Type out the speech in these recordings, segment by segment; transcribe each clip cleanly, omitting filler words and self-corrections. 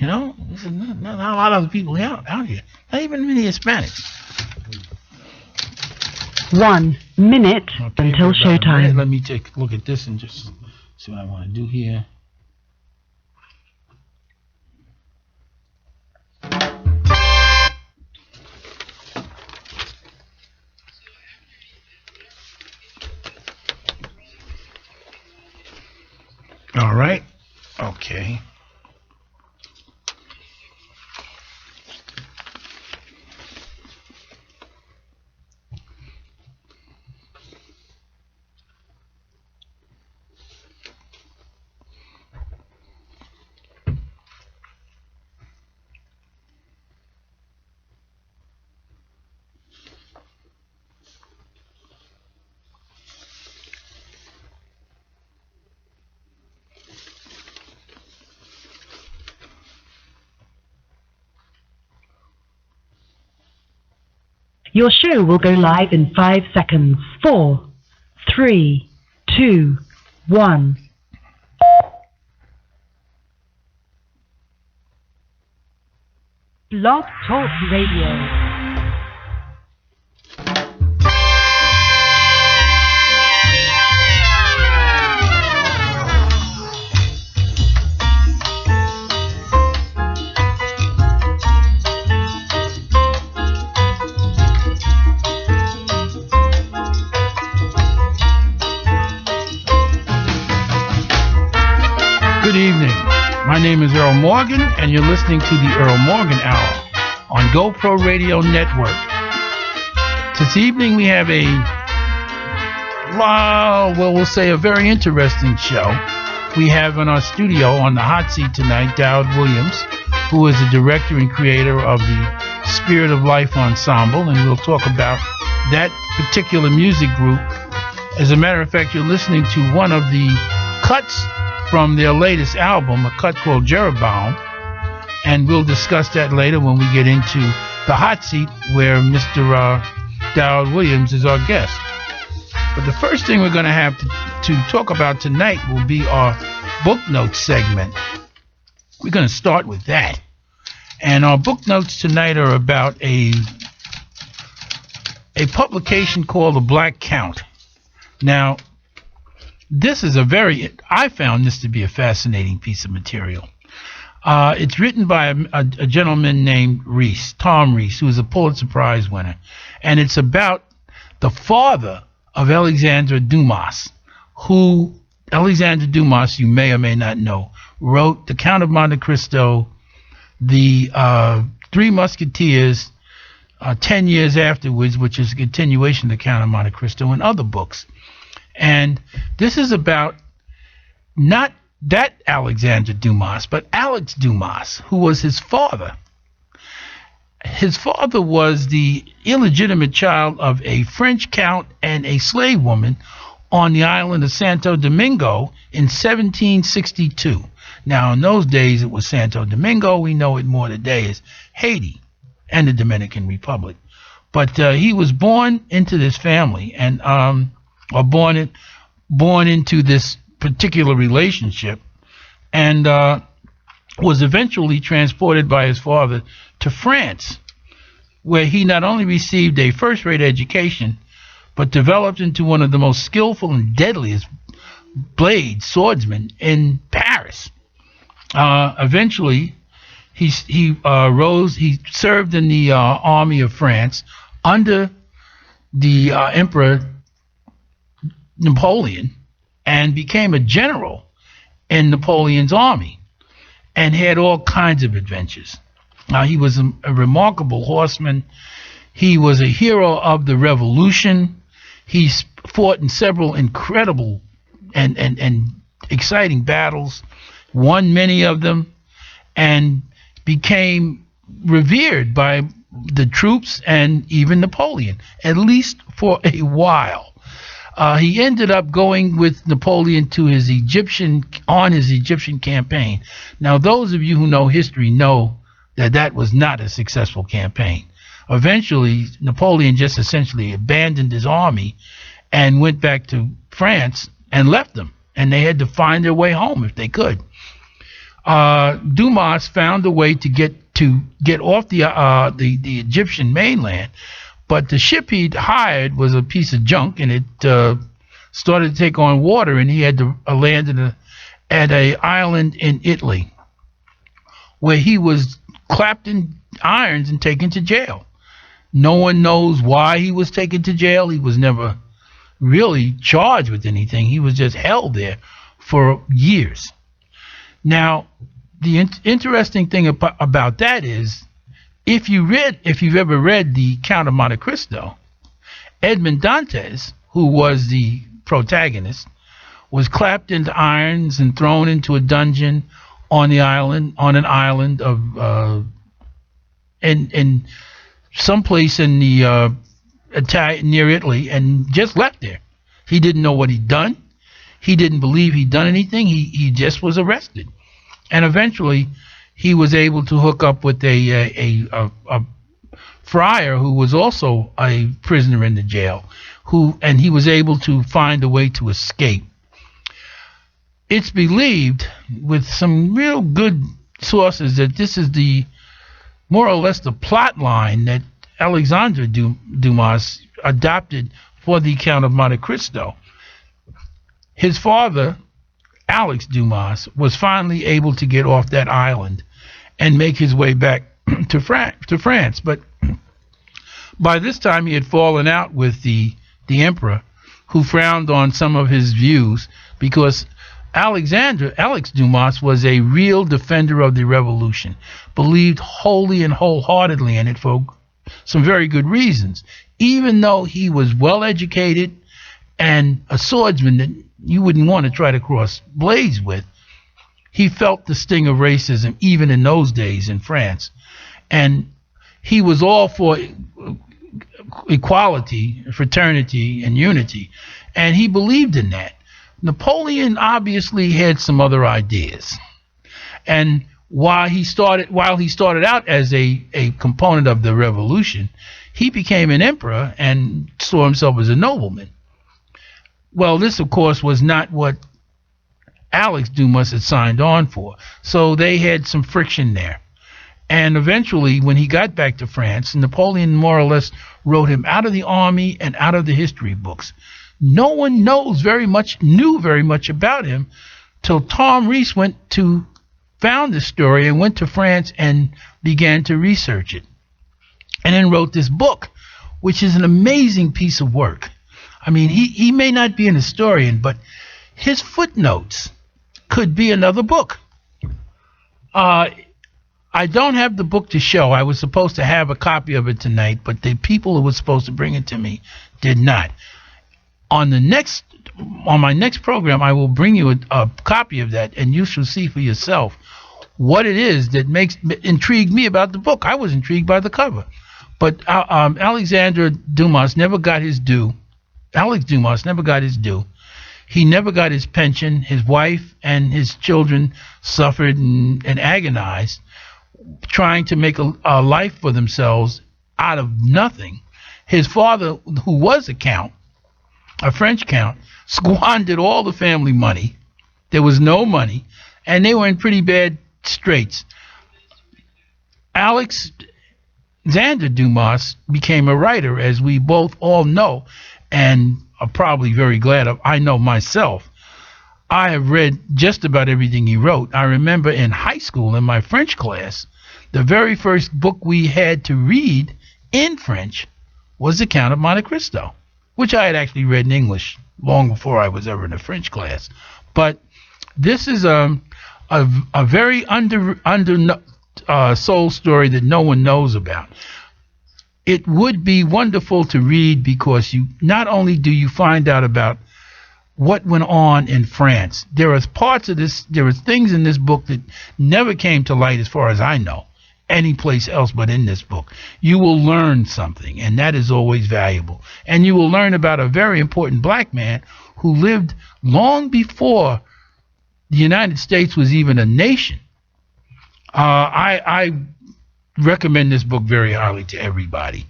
You know, there's not a lot of other people out here. Not even many Hispanics. 1 minute until showtime. Let me take a look at this and just see what I want to do here. All right. Okay. Your show will go live in 5 seconds. 4, 3, 2, 1. Blog Talk Radio. Good evening. My name is Earl Morgan, and you're listening to the Earl Morgan Hour on GoPro Radio Network. This evening we have we'll say a very interesting show. We have in our studio on the hot seat tonight, Daud Williams, who is the director and creator of the Spirit of Life Ensemble, and we'll talk about that particular music group. As a matter of fact, you're listening to one of the cuts from their latest album, a cut called Jeroboam, and we'll discuss that later when we get into the hot seat where Mr. Daud Williams is our guest. But the first thing we're going to have to talk about tonight will be our book notes segment. We're going to start with that. And our book notes tonight are about a publication called The Black Count. Now, I found this to be a fascinating piece of material. It's written by a gentleman named Tom Rees, who is a Pulitzer Prize winner. And it's about the father of Alexandre Dumas, who, Alexandre Dumas, you may or may not know, wrote The Count of Monte Cristo, the Three Musketeers, 10 years afterwards, which is a continuation of The Count of Monte Cristo, and other books. And this is about not that Alexandre Dumas, but Alex Dumas, who was his father. His father was the illegitimate child of a French count and a slave woman on the island of Santo Domingo in 1762. Now, in those days, it was Santo Domingo. We know it more today as Haiti and the Dominican Republic. But he was born into this family, and born into this particular relationship, and was eventually transported by his father to France, where he not only received a first-rate education, but developed into one of the most skillful and deadliest swordsmen in Paris. Eventually, he served in the army of France under the Emperor Napoleon, and became a general in Napoleon's army, and had all kinds of adventures. Now, he was a remarkable horseman. He was a hero of the revolution. He fought in several incredible and exciting battles, won many of them, and became revered by the troops and even Napoleon, at least for a while. He ended up going with Napoleon to his Egyptian campaign. Now, those of you who know history know that was not a successful campaign. Eventually, Napoleon just essentially abandoned his army and went back to France and left them, and they had to find their way home if they could. Dumas found a way to get off the Egyptian mainland, but the ship he'd hired was a piece of junk, and it started to take on water, and he had to land at a island in Italy, where he was clapped in irons and taken to jail. No one knows why he was taken to jail. He was never really charged with anything. He was just held there for years. Now, the interesting thing about that is, if you've ever read the Count of Monte Cristo, Edmond Dantes, who was the protagonist, was clapped into irons and thrown into a dungeon on an island of in someplace in the near Italy, and just left there. He didn't know what he'd done. He didn't believe he'd done anything. He just was arrested, and eventually he was able to hook up with a friar who was also a prisoner in the jail, and he was able to find a way to escape. It's believed, with some real good sources, that this is more or less the plot line that Alexandre Dumas adopted for the Count of Monte Cristo. His father, Alex Dumas, was finally able to get off that island and make his way back to France. But by this time, he had fallen out with the emperor, who frowned on some of his views, because Alex Dumas was a real defender of the revolution, believed wholly and wholeheartedly in it for some very good reasons. Even though he was well educated and a swordsman that you wouldn't want to try to cross blades with, he felt the sting of racism even in those days in France. And he was all for equality, fraternity, and unity. And he believed in that. Napoleon obviously had some other ideas. And while he started out as a component of the revolution, he became an emperor and saw himself as a nobleman. Well, this, of course, was not what Alex Dumas had signed on for. So they had some friction there. And eventually, when he got back to France, Napoleon more or less wrote him out of the army and out of the history books. No one knew very much about him till Tom Rees found this story and went to France and began to research it. And then wrote this book, which is an amazing piece of work. I mean, he may not be an historian, but his footnotes could be another book. I don't have the book to show. I was supposed to have a copy of it tonight, but the people who were supposed to bring it to me did not. On my next program, I will bring you a copy of that, and you shall see for yourself what it is that intrigued me about the book. I was intrigued by the cover. But Alexandre Dumas never got his due. Alex Dumas never got his due. He never got his pension. His wife and his children suffered and agonized, trying to make a life for themselves out of nothing. His father, who was a French count, squandered all the family money. There was no money, and they were in pretty bad straits. Alexandre Dumas became a writer, as we both all know, and are probably very glad of. I know myself. I have read just about everything he wrote. I remember in high school, in my French class, the very first book we had to read in French was The Count of Monte Cristo, which I had actually read in English long before I was ever in a French class. But this is a very under soul story that no one knows about. It would be wonderful to read, because you not only do you find out about what went on in France, there are things in this book that never came to light, as far as I know, any place else but in this book. You will learn something, and that is always valuable. And you will learn about a very important black man who lived long before the United States was even a nation. I recommend this book very highly to everybody.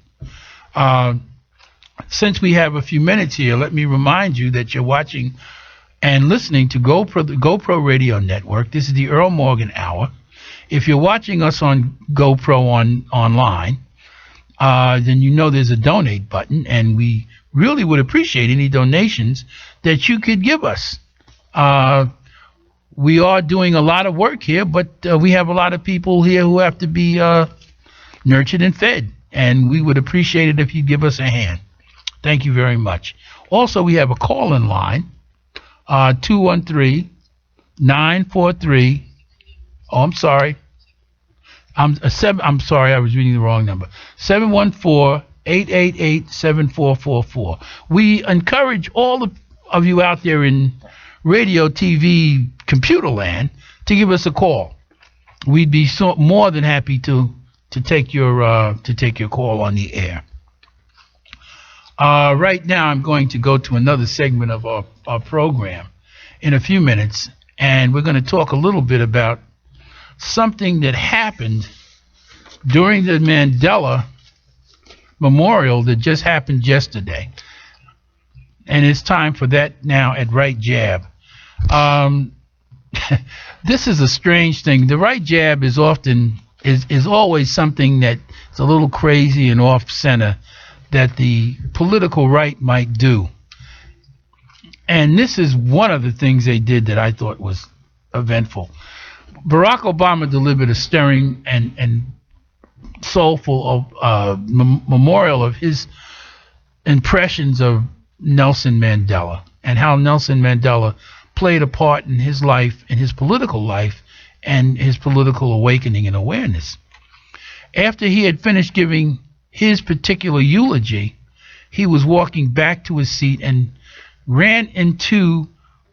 Since we have a few minutes here, let me remind you that you're watching and listening to the GoPro Radio Network. This is the Earl Morgan Hour. If you're watching us on GoPro online, then you know there's a donate button, and we really would appreciate any donations that you could give us. We are doing a lot of work here, but we have a lot of people here who have to be nurtured and fed, and we would appreciate it if you give us a hand. Thank you very much. Also, we have a call-in line, 213-943. Oh, I'm sorry. I'm sorry, I was reading the wrong number. 714-888-7444. We encourage all of you out there in radio, TV, computer land to give us a call. We'd be more than happy to take your call on the air. Right now, I'm going to go to another segment of our program in a few minutes, and we're going to talk a little bit about something that happened during the Mandela Memorial that just happened yesterday. And it's time for that now at Right Jab. This is a strange thing. The Right Jab is always something that is a little crazy and off center that the political right might do. And this is one of the things they did that I thought was eventful. Barack Obama delivered a stirring and soulful memorial of his impressions of Nelson Mandela and how Nelson Mandela played a part in his life, in his political life, and his political awakening and awareness. After he had finished giving his particular eulogy, he was walking back to his seat and ran into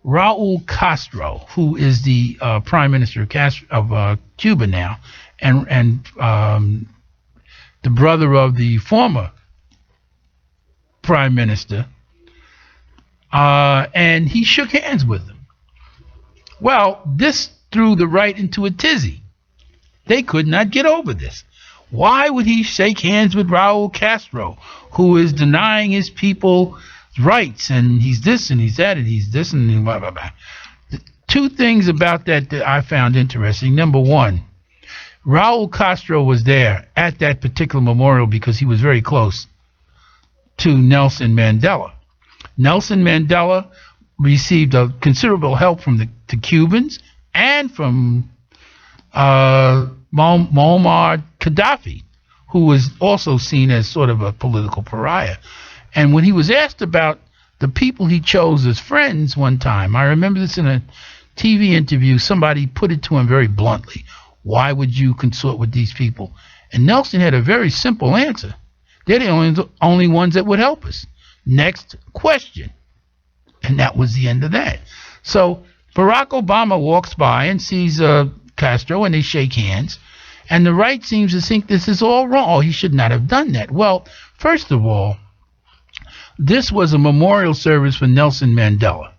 Raul Castro, who is the Prime Minister of Cuba now, and the brother of the former Prime Minister, and he shook hands with him. Well, this threw the right into a tizzy. They could not get over this. Why would he shake hands with Raul Castro, who is denying his people rights, and he's this and he's that and he's this and blah, blah, blah. Two things about that I found interesting. Number one, Raul Castro was there at that particular memorial because he was very close to Nelson Mandela. Nelson Mandela received a considerable help from the Cubans and from Muammar Gaddafi, who was also seen as sort of a political pariah. And when he was asked about the people he chose as friends one time, I remember this in a TV interview, somebody put it to him very bluntly. Why would you consort with these people? And Nelson had a very simple answer. They're the only ones that would help us. Next question. And that was the end of that. So Barack Obama walks by and sees Castro, and they shake hands. And the right seems to think this is all wrong. Oh, he should not have done that. Well, first of all, this was a memorial service for Nelson Mandela,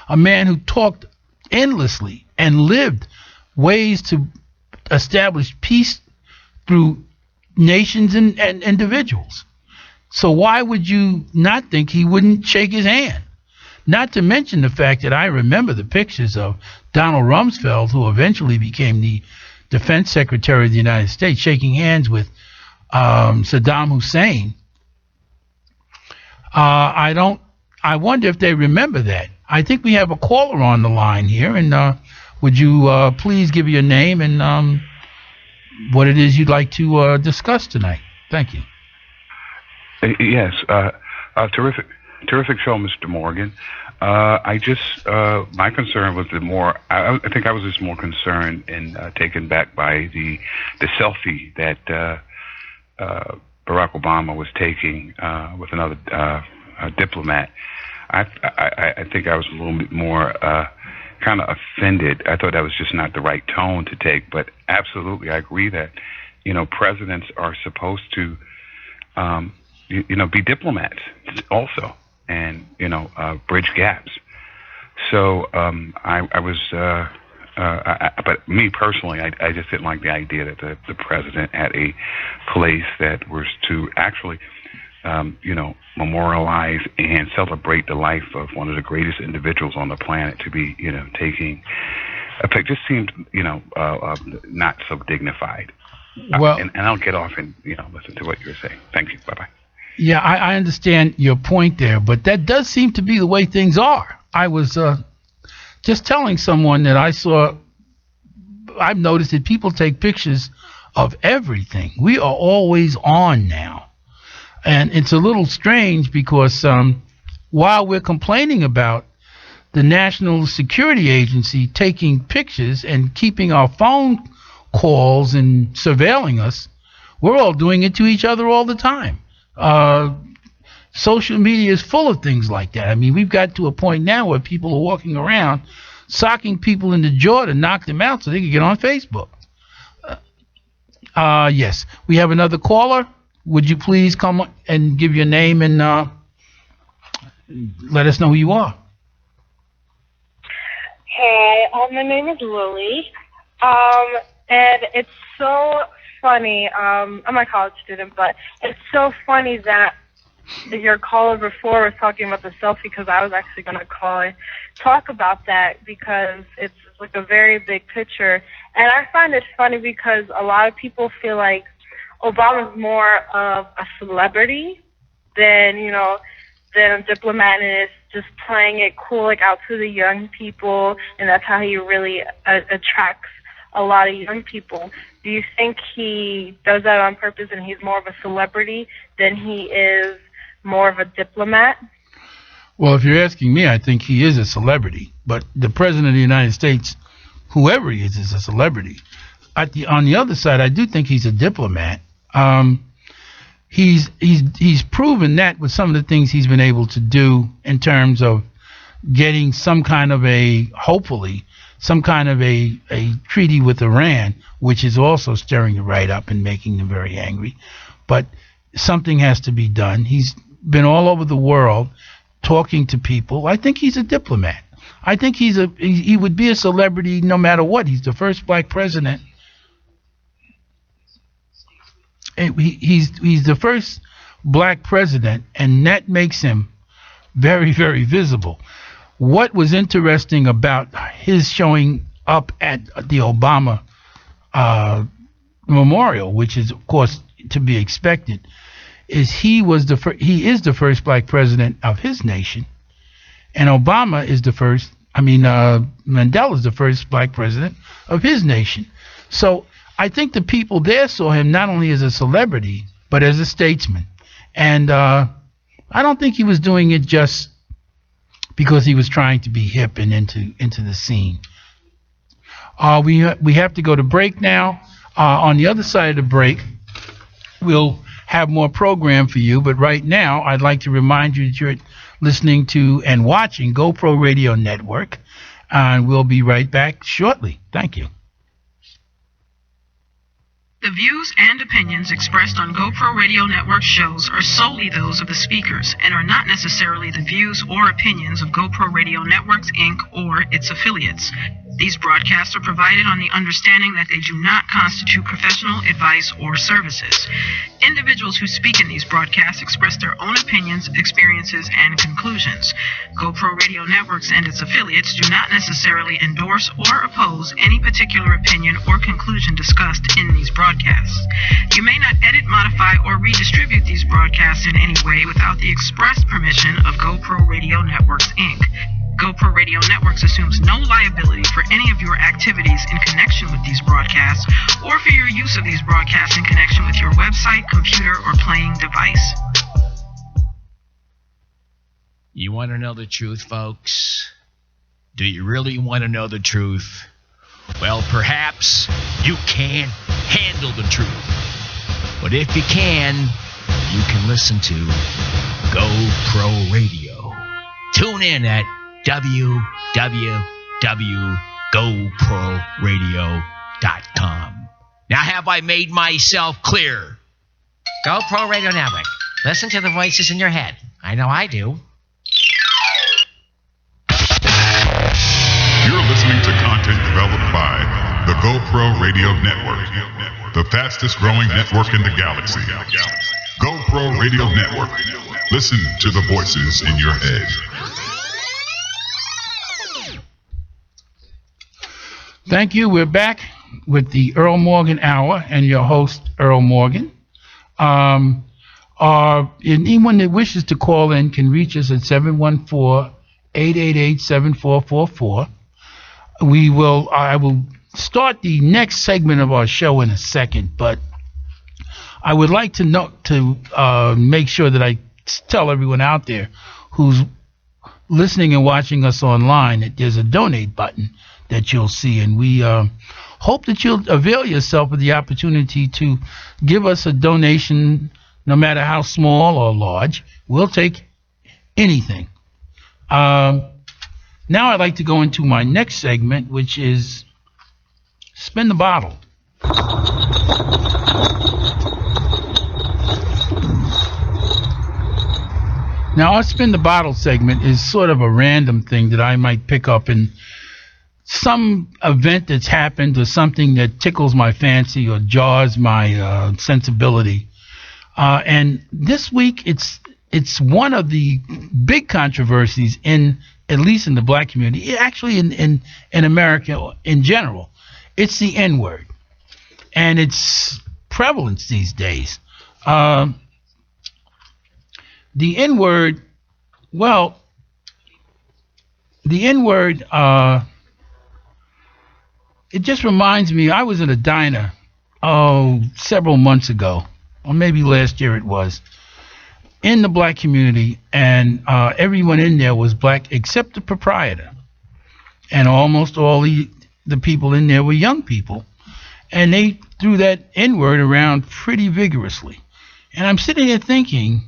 a man who talked endlessly and lived ways to establish peace through nations and individuals. So why would you not think he wouldn't shake his hand? Not to mention the fact that I remember the pictures of Donald Rumsfeld, who eventually became the Defense Secretary of the United States, shaking hands with Saddam Hussein. I wonder if they remember that. I think we have a caller on the line here, and would you please give your name and what it is you'd like to discuss tonight? Thank you. Yes, terrific show, Mr. Morgan. My concern was I think I was just more concerned and taken back by the selfie that Barack Obama was taking with another diplomat. I think I was a little bit more kind of offended. I thought that was just not the right tone to take. But absolutely, I agree that presidents are supposed to be diplomats also, and bridge gaps. So I was. But me personally, I just didn't like the idea that the president had a place that was to actually memorialize and celebrate the life of one of the greatest individuals on the planet to be, taking a pic just seemed, not so dignified. Well, and I'll get off and, listen to what you were saying. Thank you. Bye-bye. yeah, I understand your point there, but that does seem to be the way things are. I was just telling someone that I've noticed that people take pictures of everything. We are always on now. And it's a little strange because while we're complaining about the National Security Agency taking pictures and keeping our phone calls and surveilling us, we're all doing it to each other all the time. Social media is full of things like that. I mean, we've got to a point now where people are walking around socking people in the jaw to knock them out so they can get on Facebook. Yes, we have another caller. Would you please come and give your name and let us know who you are? Hey, my name is Lily, and it's so funny. I'm a college student, but it's so funny that your caller before was talking about the selfie, because I was actually going to call and talk about that because it's like a very big picture. And I find it funny because a lot of people feel like Obama's more of a celebrity than a diplomat, and is just playing it cool, like out to the young people, and that's how he really attracts a lot of young people. Do you think he does that on purpose and he's more of a celebrity than he is more of a diplomat? Well, if you're asking me, I think he is a celebrity. But the President of the United States, whoever he is a celebrity. On the other side, I do think he's a diplomat. He's proven that with some of the things he's been able to do in terms of getting some kind of a treaty with Iran, which is also stirring the right up and making them very angry. But something has to be done. He's been all over the world talking to people. I think he's a diplomat. I think he would be a celebrity no matter what. He's the first black president. He's the first black president, and that makes him very, very visible. What was interesting about his showing up at the Obama memorial, which is of course to be expected, is he is the first black president of his nation, and Obama is Mandela is the first black president of his nation. So I think the people there saw him not only as a celebrity, but as a statesman. And I don't think he was doing it just because he was trying to be hip and into the scene. We have to go to break now. On the other side of the break, we'll have more program for you. But right now, I'd like to remind you that you're listening to and watching GoPro Radio Network. And we'll be right back shortly. Thank you. The views and opinions expressed on GoPro Radio Network shows are solely those of the speakers and are not necessarily the views or opinions of GoPro Radio Networks, Inc. or its affiliates. These broadcasts are provided on the understanding that they do not constitute professional advice or services. Individuals who speak in these broadcasts express their own opinions, experiences, and conclusions. GoPro Radio Networks and its affiliates do not necessarily endorse or oppose any particular opinion or conclusion discussed in these broadcasts. You may not edit, modify, or redistribute these broadcasts in any way without the express permission of GoPro Radio Networks, Inc. GoPro Radio Networks assumes no liability for any of your activities in connection with these broadcasts or for your use of these broadcasts in connection with your website, computer, or playing device. You want to know the truth, folks? Do you really want to know the truth? Well, perhaps you can't handle the truth. But if you can listen to GoPro Radio. Tune in at www.goproradio.com. Now have I made myself clear? GoPro Radio Network. Listen to the voices in your head. I know I do. You're listening to content developed by the GoPro Radio Network, the fastest growing network in the galaxy. GoPro Radio Network. Listen to the voices in your head. Thank you. We're back with the Earl Morgan Hour and your host, Earl Morgan. Anyone that wishes to call in can reach us at 714-888-7444. I will start the next segment of our show in a second, but I would like to make sure that I tell everyone out there who's listening and watching us online that there's a donate button that you'll see, and we hope that you'll avail yourself of the opportunity to give us a donation, no matter how small or large. We'll take anything. Now I'd like to go into my next segment, which is Spin the Bottle. Now, our Spin the Bottle segment is sort of a random thing that I might pick up in some event that's happened or something that tickles my fancy or jars my sensibility. And this week, it's one of the big controversies at least in the black community, actually in America in general. It's the N-word and its prevalence these days. The N-word, it just reminds me, I was in a diner, several months ago, or maybe last year it was, in the black community, and everyone in there was black except the proprietor. And almost all the people in there were young people. And they threw that N-word around pretty vigorously. And I'm sitting there thinking,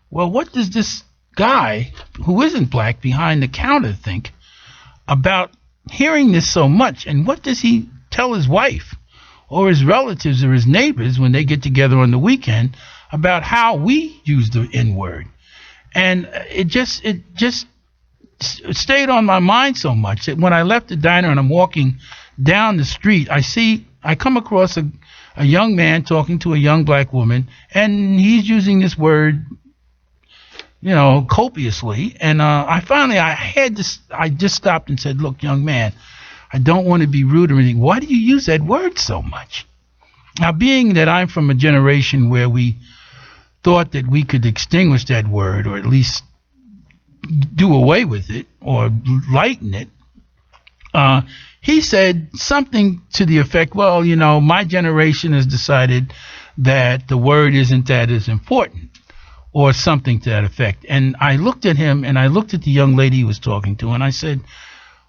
well, what does this guy who isn't black behind the counter think about hearing this so much? And what does he tell his wife or his relatives or his neighbors when they get together on the weekend about how we use the N-word? And it just stayed on my mind so much that when I left the diner and I'm walking down the street, I come across a young man talking to a young black woman, and he's using this word, copiously. And I just stopped and said, look, young man, I don't want to be rude or anything. Why do you use that word so much? Now, being that I'm from a generation where we thought that we could extinguish that word, or at least do away with it or lighten it, he said something to the effect, well, my generation has decided that the word isn't that as important, or something to that effect. And I looked at him, and I looked at the young lady he was talking to, and I said,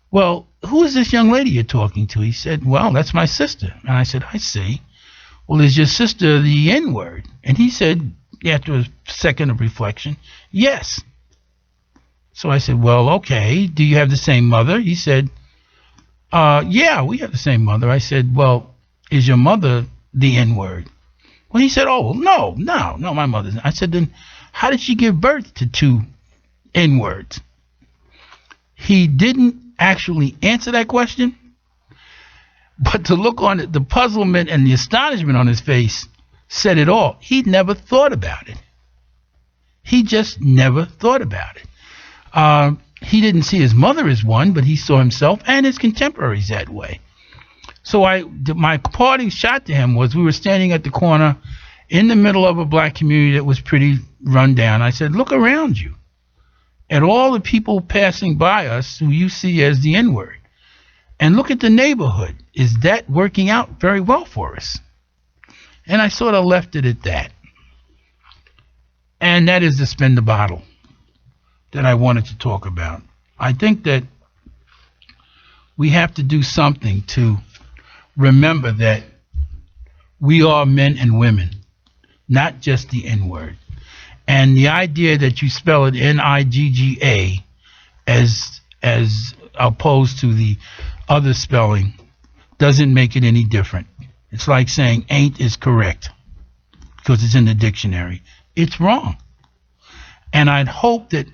well, who is this young lady you're talking to? He said, well, that's my sister. And I said, I see. Well, is your sister the N-word? And he said, after a second of reflection, yes. So I said, well, okay, do you have the same mother? He said, yeah, we have the same mother. I said, well, is your mother the N-word? Well, he said, oh, no, my mother's not. I said, then how did she give birth to two N-words? He didn't actually answer that question, but the look on it, the puzzlement and the astonishment on his face said it all. He never thought about it. He just never thought about it. He didn't see his mother as one, but he saw himself and his contemporaries that way. So my parting shot to him was, we were standing at the corner in the middle of a black community that was pretty run down. I said, look around you at all the people passing by us who you see as the N-word, and look at the neighborhood. Is that working out very well for us? And I sort of left it at that. And that is the Spin the Bottle that I wanted to talk about. I think that we have to do something to remember that we are men and women, not just the N-word. And the idea that you spell it N-I-G-G-A as opposed to the other spelling doesn't make it any different. It's like saying ain't is correct because it's in the dictionary. It's wrong. And I'd hope that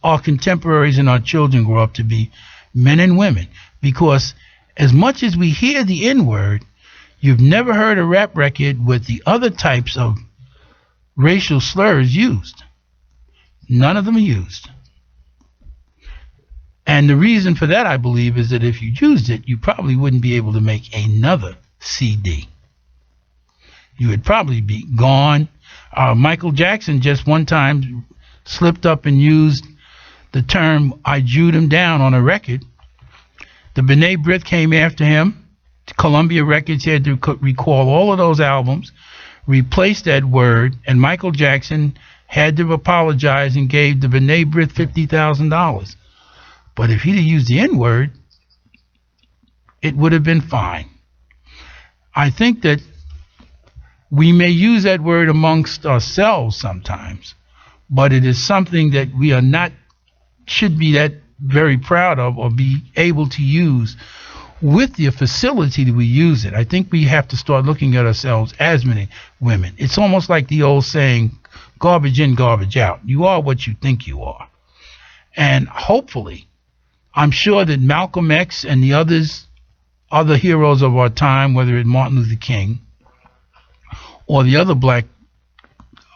our contemporaries and our children grow up to be men and women, because as much as we hear the N-word, you've never heard a rap record with the other types of racial slurs used. None of them are used. And the reason for that, I believe, is that if you used it, you probably wouldn't be able to make another CD. You would probably be gone. Michael Jackson just one time slipped up and used the term, I Jewed him down, on a record. The B'nai B'rith came after him. Columbia Records had to recall all of those albums, replace that word, and Michael Jackson had to apologize and gave the B'nai B'rith $50,000. But if he'd have used the N-word, it would have been fine. I think that we may use that word amongst ourselves sometimes, but it is something that we are not, should be that very proud of or be able to use with the facility that we use it. I think we have to start looking at ourselves as women. It's almost like the old saying, garbage in, garbage out. You are what you think you are. And hopefully, I'm sure that Malcolm X and the other heroes of our time, whether it's Martin Luther King or the other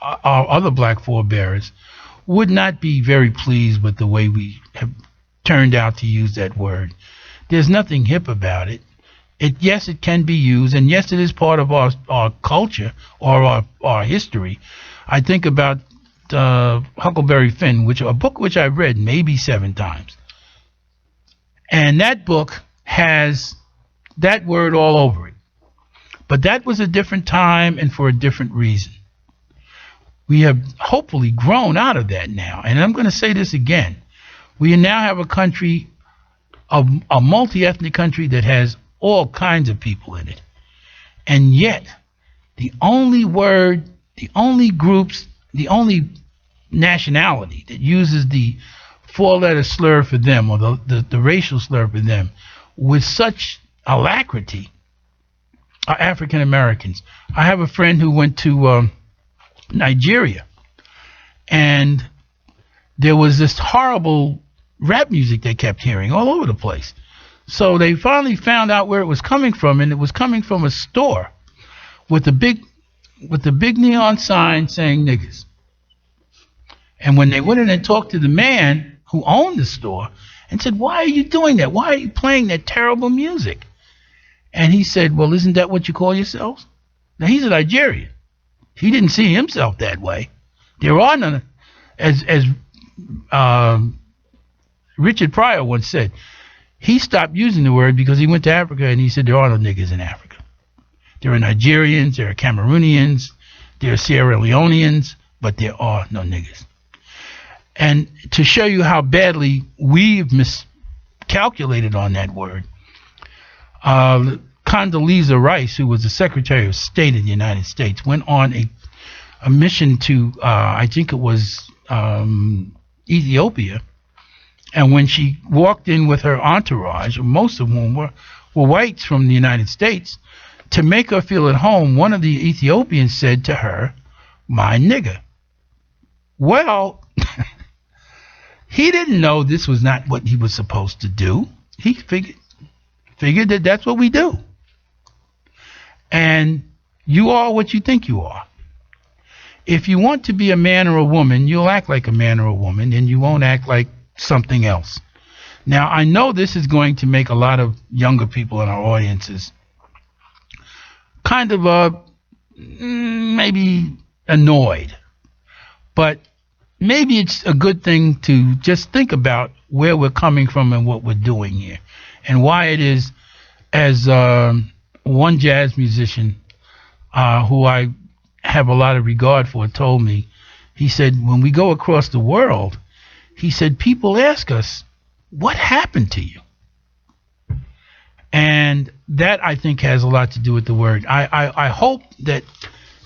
our other black forebears, would not be very pleased with the way we have turned out to use that word. There's nothing hip about it. Yes, it can be used, and yes, it is part of our culture or our history. I think about Huckleberry Finn, a book which I've read maybe 7 times. And that book has that word all over it. But that was a different time and for a different reason. We have hopefully grown out of that now. And I'm going to say this again. We now have a country, a multi-ethnic country that has all kinds of people in it. And yet, the only word, the only groups, the only nationality that uses the 4-letter slur for them, or the racial slur for them, with such alacrity, are African Americans. I have a friend who went to Nigeria, and there was this horrible rap music they kept hearing all over the place. So they finally found out where it was coming from, and it was coming from a store with a big neon sign saying niggas. And when they went in and talked to the man who owned the store and said, why are you doing that? Why are you playing that terrible music? And he said, well, isn't that what you call yourselves? Now, he's a Nigerian. He didn't see himself that way. There are none, as Richard Pryor once said, he stopped using the word because he went to Africa and he said there are no niggas in Africa. There are Nigerians, there are Cameroonians, there are Sierra Leoneans, but there are no niggas. And to show you how badly we've miscalculated on that word, Condoleezza Rice, who was the Secretary of State of the United States, went on a mission to, I think it was Ethiopia. And when she walked in with her entourage, most of whom were whites from the United States, to make her feel at home, one of the Ethiopians said to her, my nigger. Well, he didn't know this was not what he was supposed to do. He figured that that's what we do. And you are what you think you are. If you want to be a man or a woman, you'll act like a man or a woman, and you won't act like something else. Now, I know this is going to make a lot of younger people in our audiences kind of maybe annoyed. But maybe it's a good thing to just think about where we're coming from and what we're doing here, and why it is, as one jazz musician who I have a lot of regard for told me, he said, when we go across the world, he said, people ask us, what happened to you? And that, I think, has a lot to do with the word. I hope that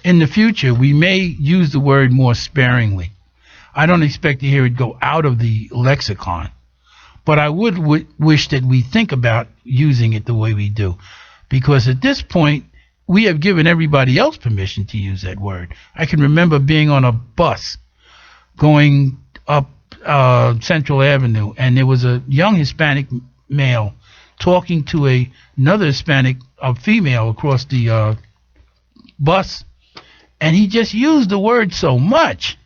in the future we may use the word more sparingly. I don't expect to hear it go out of the lexicon, but I would wish that we think about using it the way we do, because at this point we have given everybody else permission to use that word. I can remember being on a bus going up Central Avenue, and there was a young Hispanic male talking to another Hispanic female across the bus, And he just used the word so much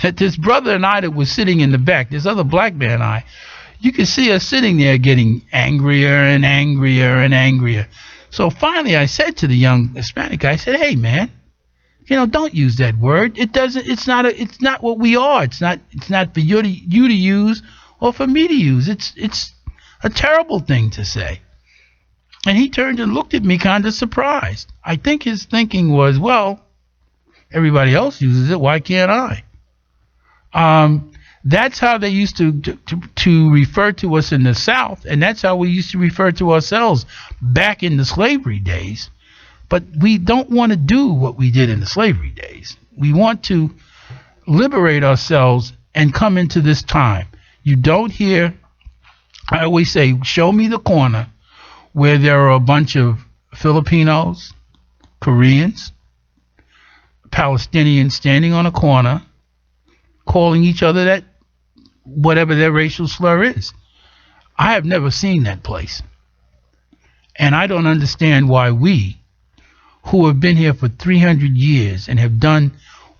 that this brother and I that was sitting in the back, this other black man and I, you could see us sitting there getting angrier and angrier and angrier. So finally I said to the young Hispanic guy, I said, hey man, don't use that word. It's not what we are. It's not for you to use or for me to use. It's a terrible thing to say. And he turned and looked at me kind of surprised. I think his thinking was, well, everybody else uses it. Why can't I? That's how they used to refer to us in the South, and that's how we used to refer to ourselves back in the slavery days. But we don't want to do what we did in the slavery days. We want to liberate ourselves and come into this time. You don't hear, I always say, show me the corner where there are a bunch of Filipinos, Koreans, Palestinians standing on a corner calling each other that whatever their racial slur is. I have never seen that place. And I don't understand why we, who have been here for 300 years and have done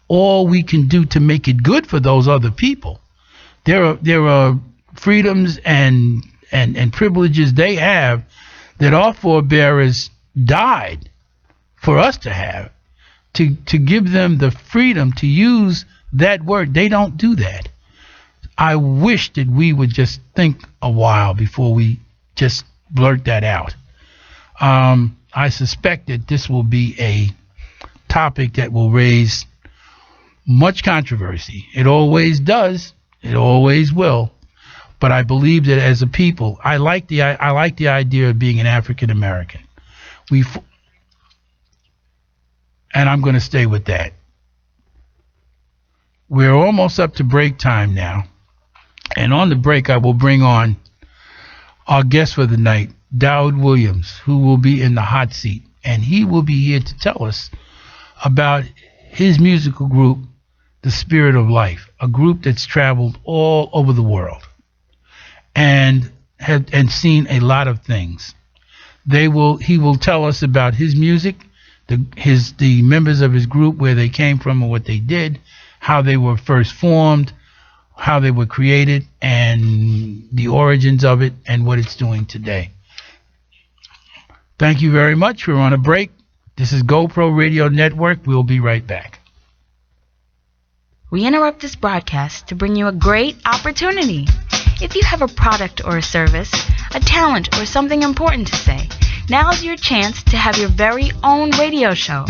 all we can do to make it good for those other people, there are freedoms and privileges they have that our forebears died for us to have, to give them the freedom to use that word. They don't do that. I wish that we would just think a while before we just blurt that out. I suspect that this will be a topic that will raise much controversy. It always does. It always will. But I believe that as a people, I like the idea of being an African American. And I'm going to stay with that. We're almost up to break time now. And on the break, I will bring on our guest for the night, Daud Williams, who will be in the hot seat. And he will be here to tell us about his musical group, The Spirit of Life, a group that's traveled all over the world and seen a lot of things. He will tell us about his music, the members of his group, where they came from and what they did, how they were first formed, how they were created, and the origins of it, and what it's doing today. Thank you very much. We're on a break. This is GoPro Radio Network. We'll be right back. We interrupt this broadcast to bring you a great opportunity. If you have a product or a service, a talent or something important to say, now's your chance to have your very own radio show.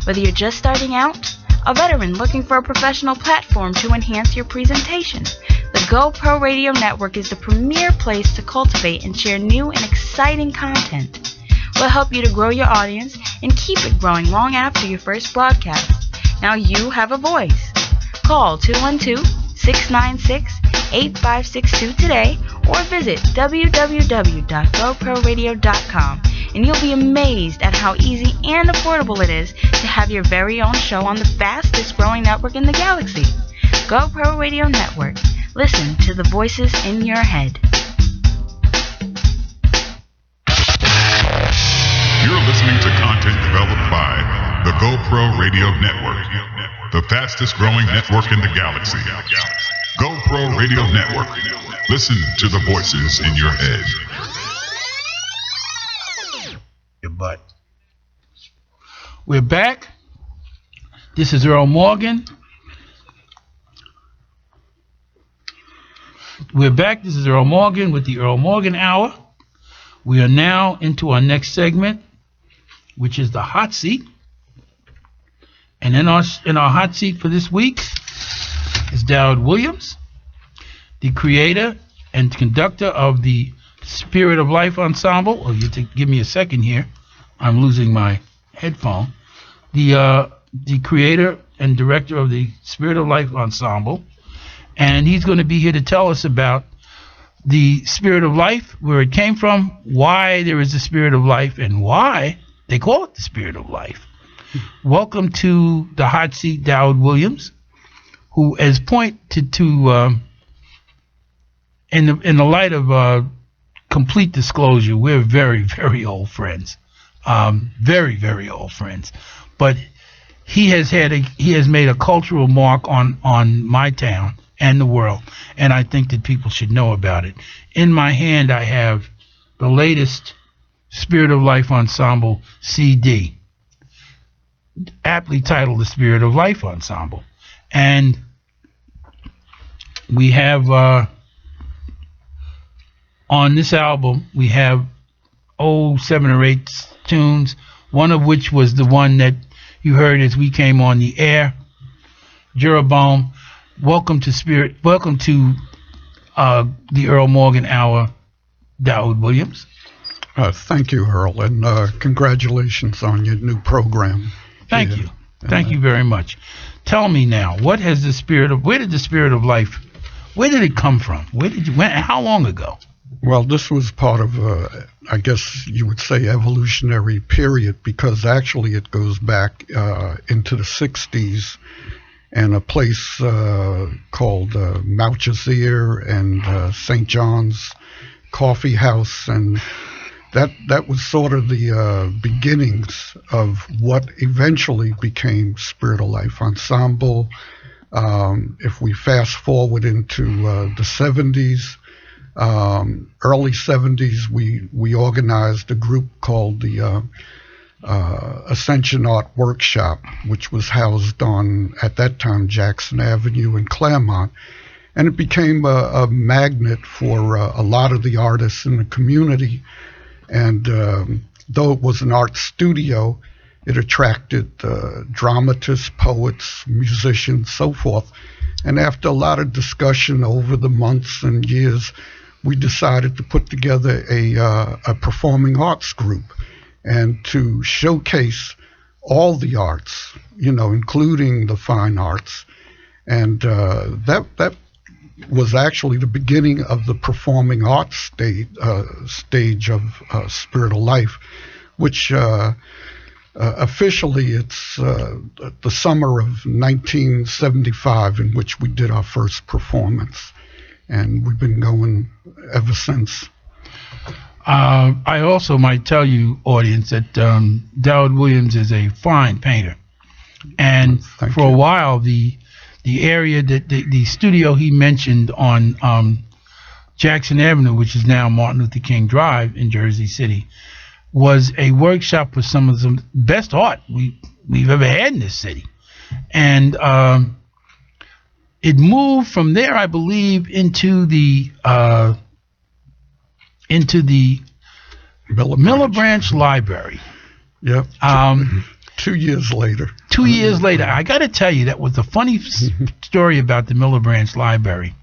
Whether you're just starting out, a veteran looking for a professional platform to enhance your presentation, the GoPro Radio Network is the premier place to cultivate and share new and exciting content. We'll help you to grow your audience and keep it growing long after your first broadcast. Now you have a voice. Call 212-696-8562 today or visit www.goproradio.com and you'll be amazed at how easy and affordable it is to have your very own show on the fastest growing network in the galaxy. GoPro Radio Network. Listen to the voices in your head. You're listening to content developed by the GoPro Radio Network, the fastest growing network in the galaxy. GoPro Radio Network. Listen to the voices in your head. Your butt. We're back. This is Earl Morgan. We're back. This is Earl Morgan with the Earl Morgan Hour. We are now into our next segment, which is the hot seat. And in our hot seat for this week is Daud Williams, the creator and conductor of the Spirit of Life Ensemble. Oh, you have to give me a second here. I'm losing my headphone. The creator and director of the Spirit of Life Ensemble. And he's going to be here to tell us about the Spirit of Life, where it came from, why there is a Spirit of Life, and why they call it the Spirit of Life. Welcome to the hot seat, Daud Williams, who, as pointed to, in the light of complete disclosure, we're very, very old friends, very, very old friends. But he has made a cultural mark on my town and the world, and I think that people should know about it. In my hand, I have the latest Spirit of Life Ensemble CD, aptly titled The Spirit of Life Ensemble. And we have, on this album, we have 7 or 8 tunes, one of which was the one that you heard as we came on the air. Jeroboam, welcome to the Earl Morgan Hour, Daud Williams. Thank you, Earl, and congratulations on your new program. Thank you. Thank you very much. Tell me now, where did the Spirit of Life, where did it come from? How long ago? Well, this was part of, I guess you would say, evolutionary period, because actually it goes back into the 60s, and a place called Mouch's Ear and St. John's Coffee House, and that was sort of the beginnings of what eventually became Spirit of Life Ensemble. If we fast forward into the 70s, early 70s, we organized a group called the Ascension Art Workshop, which was housed on, at that time, Jackson Avenue in Claremont. And it became a magnet for a lot of the artists in the community. And though it was an art studio, it attracted dramatists, poets, musicians, so forth. And after a lot of discussion over the months and years, we decided to put together a performing arts group and to showcase all the arts, including the fine arts. And that was actually the beginning of the performing arts stage of Spirit of Life, which officially it's the summer of 1975 in which we did our first performance. And we've been going ever since. I also might tell you, audience, that Daud Williams is a fine painter. And for a while, the area that the studio he mentioned on Jackson Avenue, which is now Martin Luther King Drive in Jersey City, was a workshop for some of the best art we've ever had in this city. And it moved from there, I believe, into the Miller Branch Library. Yep. 2 years later. 2 years later. I got to tell you, that was a funny story about the Miller Branch Library.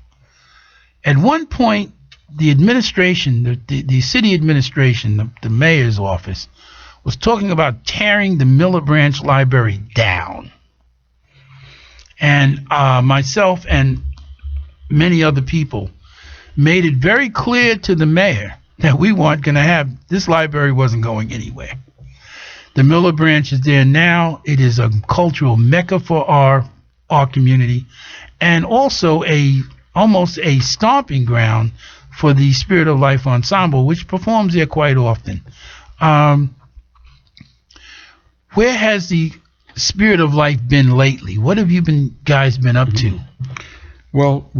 At one point, the administration, the city administration, the mayor's office, was talking about tearing the Miller Branch Library down. And myself and many other people made it very clear to the mayor that we weren't going to have, this library wasn't going anywhere. The Miller Branch is there now. It is a cultural mecca for our community, and also almost a stomping ground for the Spirit of Life Ensemble, which performs there quite often. Where has the Spirit of Life been lately? What have you guys been up to? Well,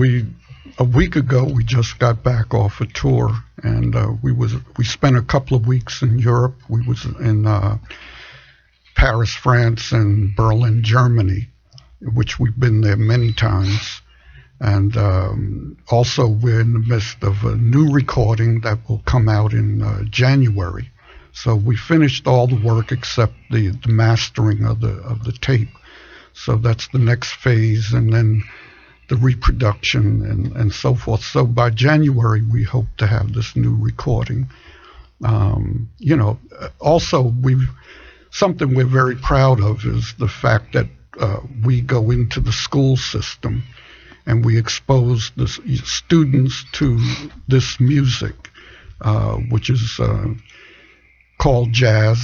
a week ago we just got back off a tour, and we spent a couple of weeks in Europe. We was in Paris, France, and Berlin, Germany, which we've been there many times. And also we're in the midst of a new recording that will come out in January. So we finished all the work except the mastering of the tape. So that's the next phase, and then the reproduction and so forth. So by January, we hope to have this new recording. Also, something we're very proud of is the fact that we go into the school system and we expose the students to this music, which is called jazz,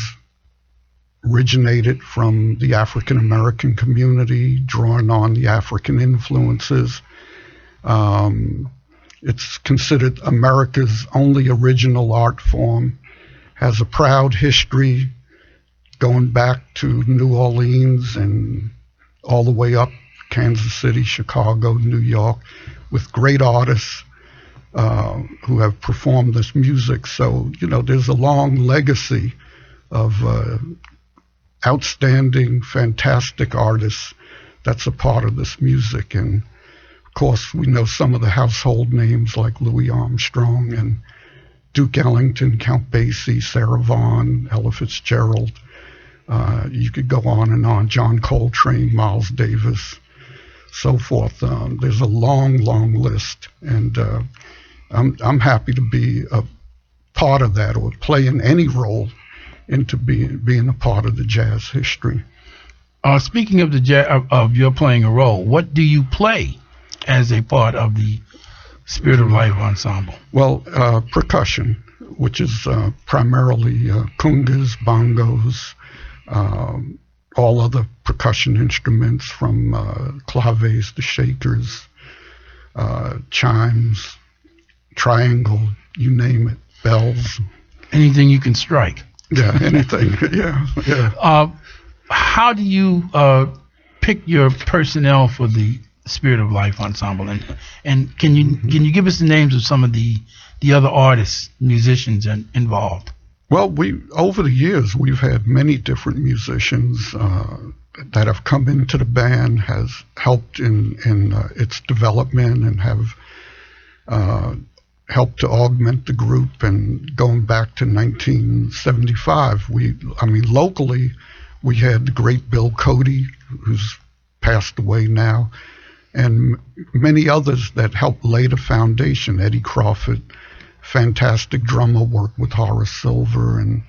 originated from the African American community, drawing on the African influences. It's considered America's only original art form, has a proud history, going back to New Orleans and all the way up Kansas City, Chicago, New York, with great artists who have performed this music. So, there's a long legacy of outstanding, fantastic artists that's a part of this music. And, of course, we know some of the household names like Louis Armstrong and Duke Ellington, Count Basie, Sarah Vaughan, Ella Fitzgerald. You could go on and on. John Coltrane, Miles Davis, so forth. There's a long, long list, and I'm happy to be a part of that, or playing any role into being a part of the jazz history. Speaking of the of your playing a role, what do you play as a part of the Spirit of Life ensemble? Well, percussion, which is primarily congas, bongos, all other percussion instruments, from claves to shakers, chimes, triangle, you name it, bells. Anything you can strike. Yeah, anything. Yeah. How do you pick your personnel for the Spirit of Life ensemble, and can you give us the names of some of the other artists, musicians involved? Well, over the years we've had many different musicians that have come into the band, has helped in its development, and have helped to augment the group. And going back to 1975, locally we had the great Bill Cody, who's passed away now, and many others that helped lay the foundation. Eddie Crawford, fantastic drummer, worked with Horace Silver, and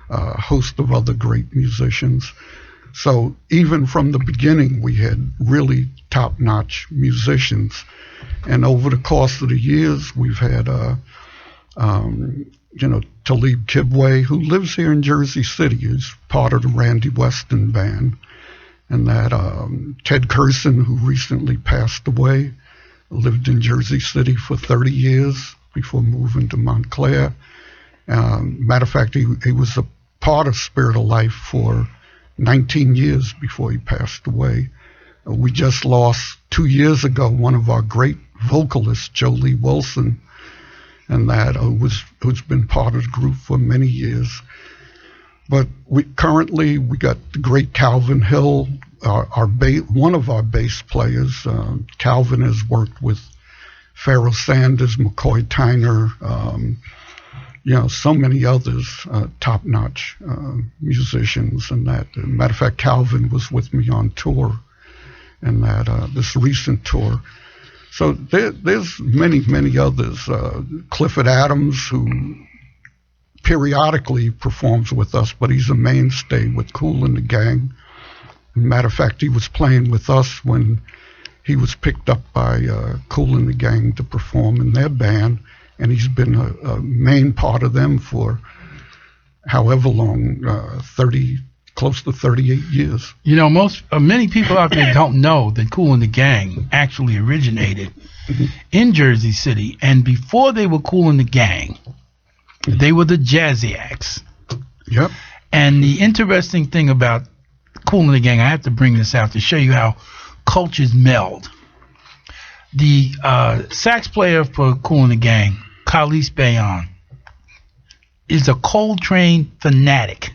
a host of other great musicians. So even from the beginning, we had really top-notch musicians. And over the course of the years, we've had, Talib Kibwe, who lives here in Jersey City, who's part of the Randy Weston band. And that Ted Curson, who recently passed away, lived in Jersey City for 30 years before moving to Montclair. Matter of fact, he was a part of Spirit of Life for 19 years before he passed away. We just lost 2 years ago one of our great vocalists, Jolie Wilson, and that who's been part of the group for many years. But we got the great Calvin Hill, one of our bass players. Calvin has worked with Pharoah Sanders, McCoy Tyner, so many others, top-notch musicians. And that, matter of fact, Calvin was with me on tour, and that this recent tour. So there's many, many others. Clifford Adams, who periodically performs with us, but he's a mainstay with Kool and the Gang. Matter of fact, he was playing with us when he was picked up by Kool and the Gang to perform in their band, and he's been a main part of them for however long, close to 38 years. Many people out there don't know that Kool and the Gang actually originated in Jersey City, and before they were Kool and the Gang, they were the Jazziacs. Yep. And the interesting thing about Kool and the Gang, I have to bring this out to show you how cultures meld. The sax player for Kool and the Gang, Khalis Bayon, is a Coltrane fanatic.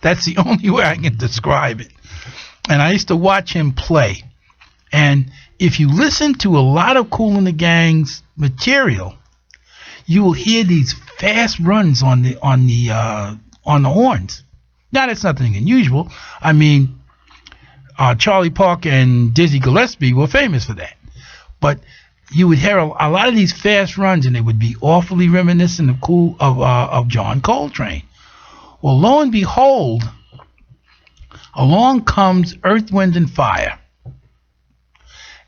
That's the only way I can describe it. And I used to watch him play. And if you listen to a lot of Kool and the Gang's material, you will hear these fast runs on the horns. Now, that's nothing unusual. Charlie Parker and Dizzy Gillespie were famous for that. But you would hear a lot of these fast runs, and they would be awfully reminiscent of John Coltrane. Well, lo and behold, along comes Earth, Wind, and Fire.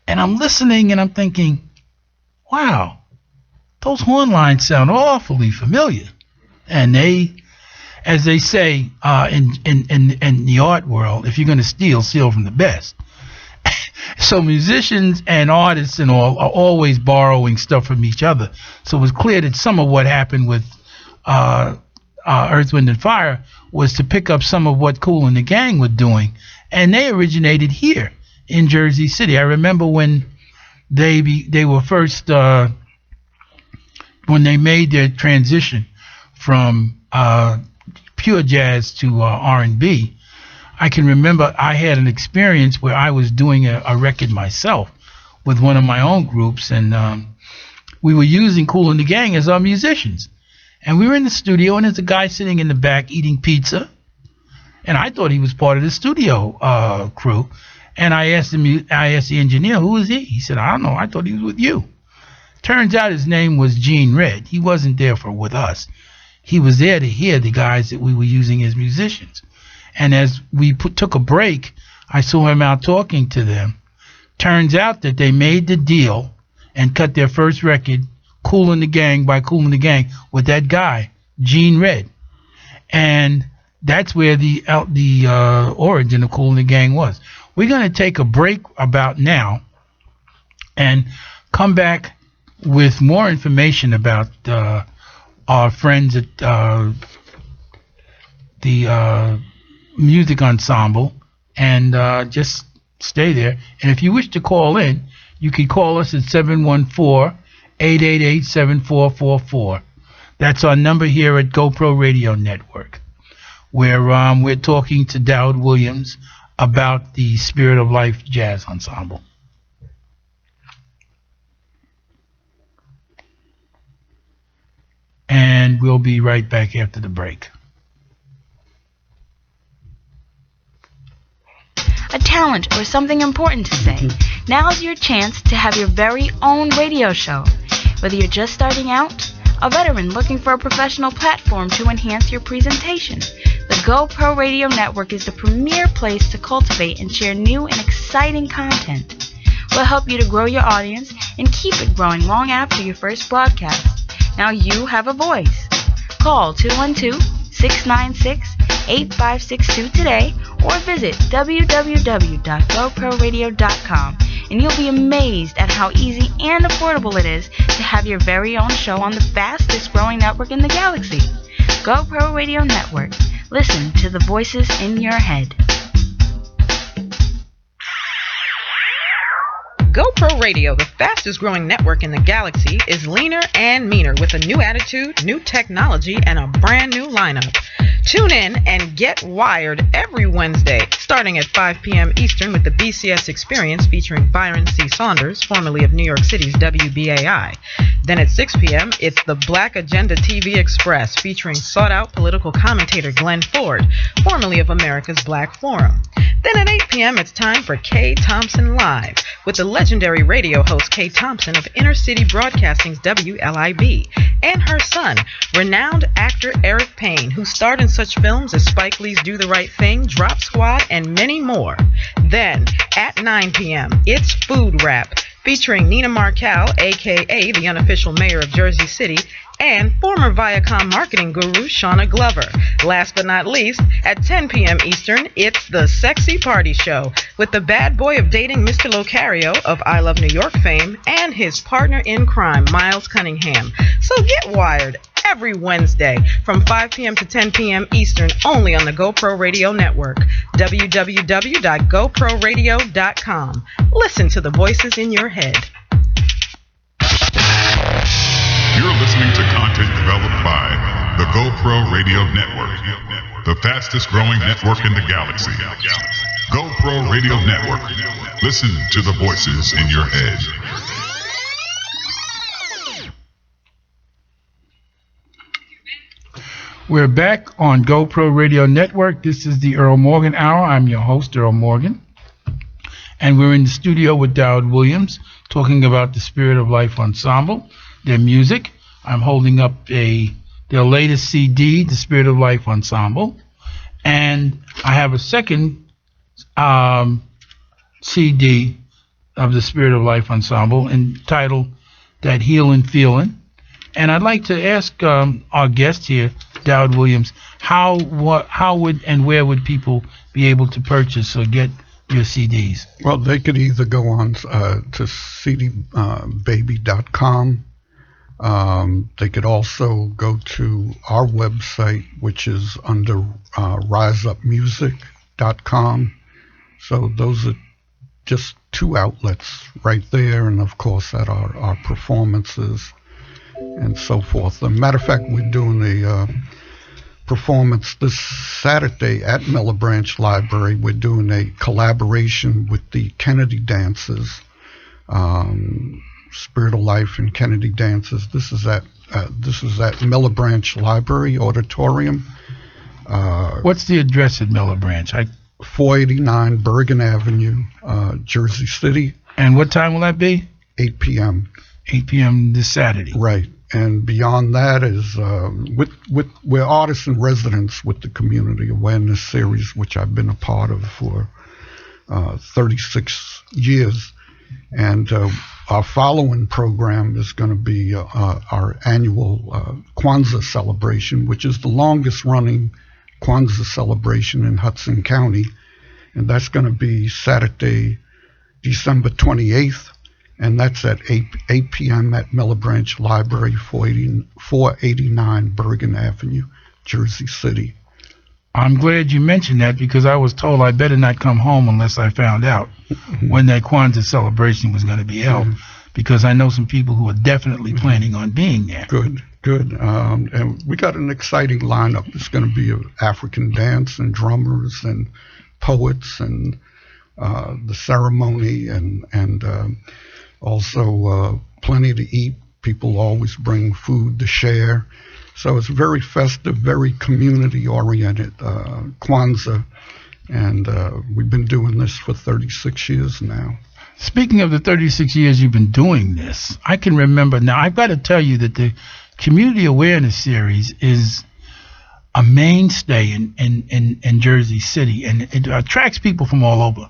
And I'm listening, and I'm thinking, wow, those horn lines sound awfully familiar. And they, as they say in the art world, if you're going to steal from the best. So musicians and artists and all are always borrowing stuff from each other. So it was clear that some of what happened with Earth, Wind, and Fire was to pick up some of what Kool and the Gang were doing, and they originated here in Jersey City. I remember when they were first when they made their transition from pure jazz to R&B. I can remember I had an experience where I was doing a record myself with one of my own groups, and we were using Kool and the Gang as our musicians. And we were in the studio, and there's a guy sitting in the back eating pizza, and I thought he was part of the studio crew. And I asked the engineer, who is he? He said, I don't know. I thought he was with you. Turns out his name was Gene Red. He wasn't there with us. He was there to hear the guys that we were using as musicians. And as we took a break, I saw him out talking to them. Turns out that they made the deal and cut their first record, Kool and the Gang by Kool and the Gang, with that guy, Gene Red. And that's where the origin of Kool and the Gang was. We're going to take a break about now and come back with more information about our friends at the music ensemble, and just stay there. And if you wish to call in, you can call us at 714-888-7444. That's our number here at GoPro Radio Network, where we're talking to Daud Williams about the Spirit of Life Jazz Ensemble. And we'll be right back after the break. A talent or something important to say. Now's your chance to have your very own radio show. Whether you're just starting out, a veteran looking for a professional platform to enhance your presentation, the GoPro Radio Network is the premier place to cultivate and share new and exciting content. We'll help you to grow your audience and keep it growing long after your first broadcast. Now you have a voice. Call 212-696-8562 today or visit www.goproradio.com, and you'll be amazed at how easy and affordable it is to have your very own show on the fastest growing network in the galaxy. GoPro Radio Network. Listen to the voices in your head. GoPro Radio, the fastest growing network in the galaxy, is leaner and meaner with a new attitude, new technology, and a brand new lineup. Tune in and get wired every Wednesday, starting at 5 p.m. Eastern with the BCS Experience featuring Byron C. Saunders, formerly of New York City's WBAI. Then at 6 p.m., it's the Black Agenda TV Express featuring sought-out political commentator Glenn Ford, formerly of America's Black Forum. Then at 8 p.m., it's time for Kay Thompson Live with the legendary radio host Kay Thompson of Inner City Broadcasting's WLIB and her son, renowned actor Eric Payne, who starred in such films as Spike Lee's Do the Right Thing, Drop Squad, and many more. Then at 9 p.m., it's Food Rap featuring Nina Markel, a.k.a. the unofficial mayor of Jersey City, and former Viacom marketing guru Shauna Glover. Last but not least, at 10 p.m. Eastern, it's the Sexy Party Show with the bad boy of dating Mr. Locario of I Love New York fame and his partner in crime, Miles Cunningham. So get wired every Wednesday from 5 p.m. to 10 p.m. Eastern only on the GoPro Radio Network, www.goproradio.com. Listen to the voices in your head. You're listening to content developed by the GoPro Radio Network, the fastest growing network in the galaxy. GoPro Radio Network. Listen to the voices in your head. We're back on GoPro Radio Network. This is the Earl Morgan Hour. I'm your host, Earl Morgan. And we're in the studio with Daud Williams talking about the Spirit of Life Ensemble, their music. I'm holding up their latest CD, the Spirit of Life Ensemble. And I have a second CD of the Spirit of Life Ensemble entitled That Healin' Feelin'. And I'd like to ask our guest here, Daud Williams, how would and where would people be able to purchase or get your CDs? Well, they could either go on to cdbaby.com They could also go to our website, which is under riseupmusic.com. So those are just two outlets right there, and of course at our performances and so forth. As a matter of fact, we're doing a performance this Saturday at Miller Branch Library. We're doing a collaboration with the Kennedy Dancers, Spirit of Life and Kennedy Dancers. This is at Miller Branch Library Auditorium. What's the address at Miller Branch? 489 Bergen Avenue, Jersey City. And what time will that be? 8 p.m. 8 p.m. this Saturday. Right. And beyond that is we're artists in residence with the Community Awareness Series, which I've been a part of for 36 years. And our following program is going to be our annual Kwanzaa celebration, which is the longest running Kwanzaa celebration in Hudson County. And that's going to be Saturday, December 28th. And that's at 8 p.m. at Miller Branch Library, 489 Bergen Avenue, Jersey City. I'm glad you mentioned that, because I was told I better not come home unless I found out when that Kwanzaa celebration was going to be held, because I know some people who are definitely planning on being there. Good. And we got an exciting lineup. It's going to be African dance and drummers and poets and the ceremony and also plenty to eat. People always bring food to share. So it's very festive, very community-oriented Kwanzaa, and we've been doing this for 36 years now. Speaking of the 36 years you've been doing this, I can remember now. I've got to tell you that the Community Awareness Series is a mainstay in Jersey City, and it attracts people from all over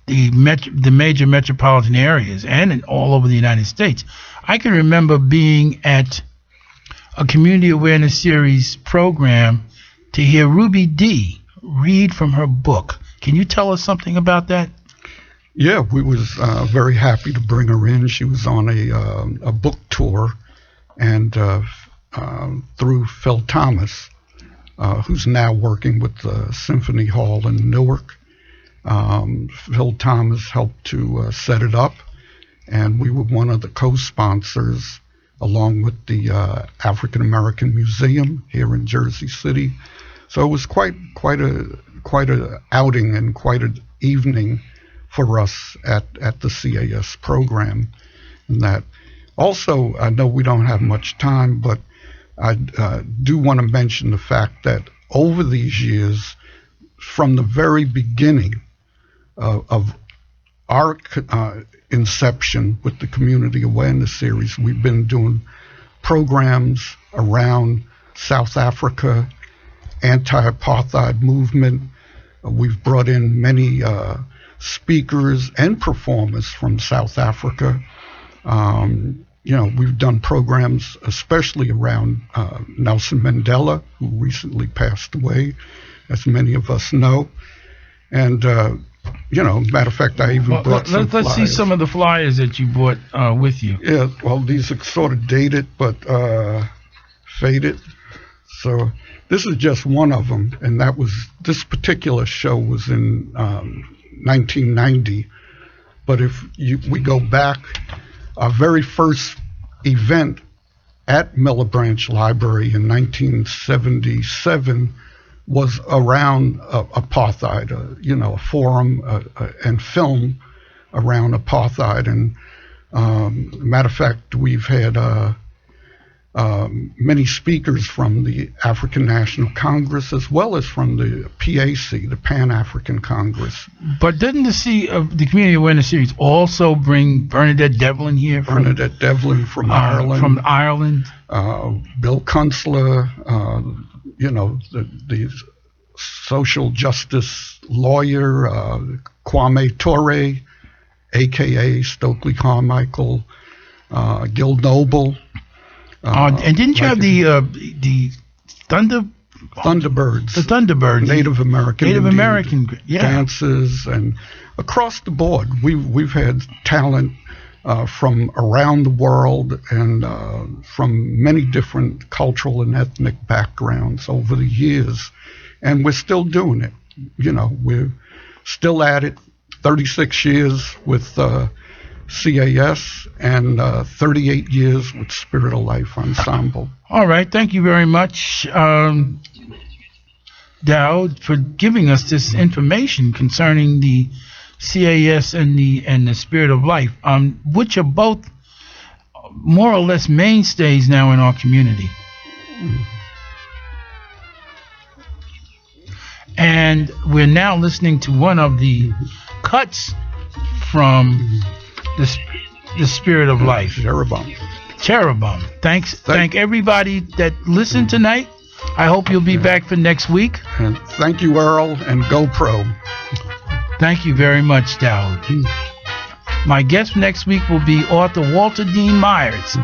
the major metropolitan areas and all over the United States. I can remember being at a Community Awareness Series program to hear Ruby Dee read from her book. Can you tell us something about that? Yeah, we was very happy to bring her in. She was on a book tour, and through Phil Thomas, who's now working with the Symphony Hall in Newark. Phil Thomas helped to set it up, and we were one of the co-sponsors, along with the African American Museum here in Jersey City. So it was quite a outing and quite an evening for us at the CAS program. And that also, I know we don't have much time, but I do want to mention the fact that over these years, from the very beginning of our inception with the Community Awareness Series, we've been doing programs around South Africa, anti-apartheid movement. We've brought in many speakers and performers from South Africa. We've done programs especially around Nelson Mandela, who recently passed away, as many of us know. And matter of fact, I even brought some flyers. Let's see some of the flyers that you brought with you. Yeah, well, these are sort of dated, but faded. So this is just one of them, and this particular show was in 1990. But if we go back, our very first event at Miller Branch Library in 1977 was around apartheid, a forum and film around apartheid. And matter of fact, we've had many speakers from the African National Congress as well as from the PAC, the Pan-African Congress. But didn't the Community Awareness Series also bring Bernadette Devlin here? Bernadette Devlin from Ireland. From Ireland. Bill Kunstler, the social justice lawyer, Kwame Ture, a.k.a. Stokely Carmichael, Gil Noble. And didn't you have the Thunderbirds? The Thunderbirds. Native American dances and across the board. We've had talent from around the world and from many different cultural and ethnic backgrounds over the years. And we're still doing it. You know, we're still at it, 36 years with CAS and 38 years with Spirit of Life Ensemble. All right. Thank you very much, Daud, for giving us this information concerning the CAS and the Spirit of Life, which are both more or less mainstays now in our community. And we're now listening to one of the cuts from the Spirit of Life. Cherubim. Thank everybody that listened tonight. I hope you'll be back for next week. And thank you, Earl, and GoPro. Thank you very much, Daud. My guest next week will be author Walter Dean Myers,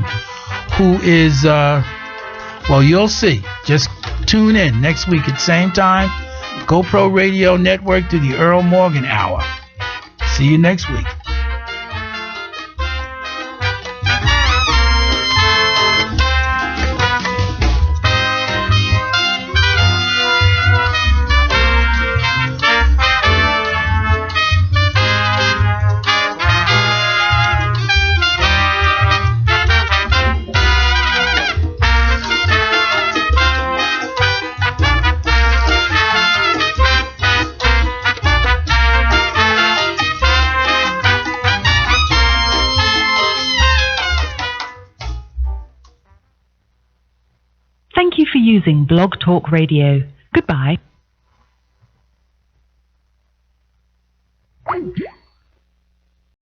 who is, well, you'll see. Just tune in next week at the same time. GoPro Radio Network to the Earl Morgan Hour. See you next week. Thank you for using Blog Talk Radio. Goodbye.